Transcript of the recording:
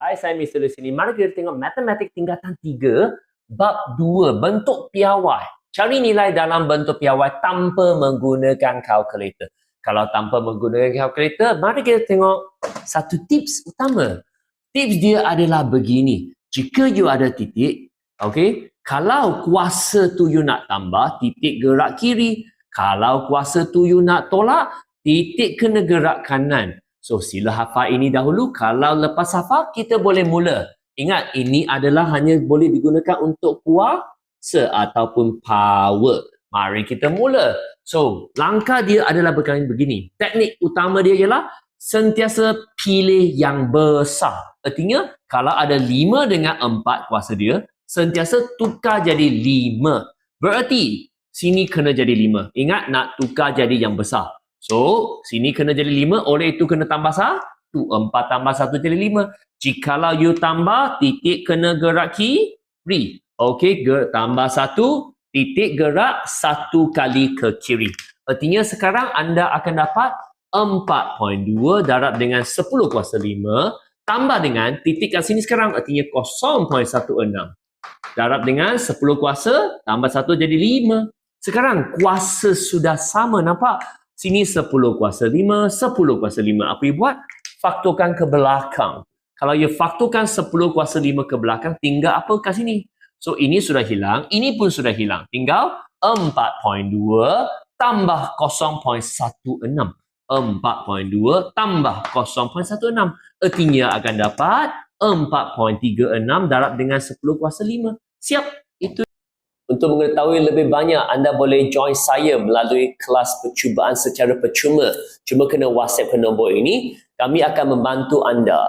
Hai, saya Mr. Di sini. Mari kita tengok matematik tingkatan 3, bab 2, bentuk piawai. Cari nilai dalam bentuk piawai tanpa menggunakan kalkulator. Kalau tanpa menggunakan kalkulator, mari kita tengok satu tips utama. Tips dia adalah begini. Jika you ada titik, okay, kalau kuasa tu you nak tambah, titik gerak kiri. Kalau kuasa tu you nak tolak, titik kena gerak kanan. So, sila hafal ini dahulu. Kalau lepas hafal, kita boleh mula. Ingat, ini adalah hanya boleh digunakan untuk kuasa ataupun power. Mari kita mula. So, langkah dia adalah begini. Teknik utama dia ialah sentiasa pilih yang besar. Artinya, kalau ada 5 dengan 4 kuasa dia, sentiasa tukar jadi 5. Berarti, sini kena jadi 5. Ingat, nak tukar jadi yang besar. So, sini kena jadi 5, oleh itu kena tambah 1. 4 tambah 1 jadi 5. Jikalau you tambah, titik kena gerak kiri. Okey, tambah 1, titik gerak 1 kali ke kiri. Artinya sekarang anda akan dapat 4.2 darab dengan 10 kuasa 5, tambah dengan titik kat sini sekarang, artinya 0.16. Darab dengan 10 kuasa, tambah 1 jadi 5. Sekarang kuasa sudah sama, nampak? Sini 10 kuasa 5, 10 kuasa 5. Apa you buat? Faktorkan ke belakang. Kalau you faktorkan 10 kuasa 5 ke belakang, tinggal apa kat sini? So, ini sudah hilang, ini pun sudah hilang. Tinggal 4.2 tambah 0.16. 4.2 tambah 0.16. Artinya akan dapat 4.36 darab dengan 10 kuasa 5. Siap? Itu. Untuk mengetahui lebih banyak, anda boleh join saya melalui kelas percubaan secara percuma. Cuma kena WhatsApp ke nombor ini, kami akan membantu anda.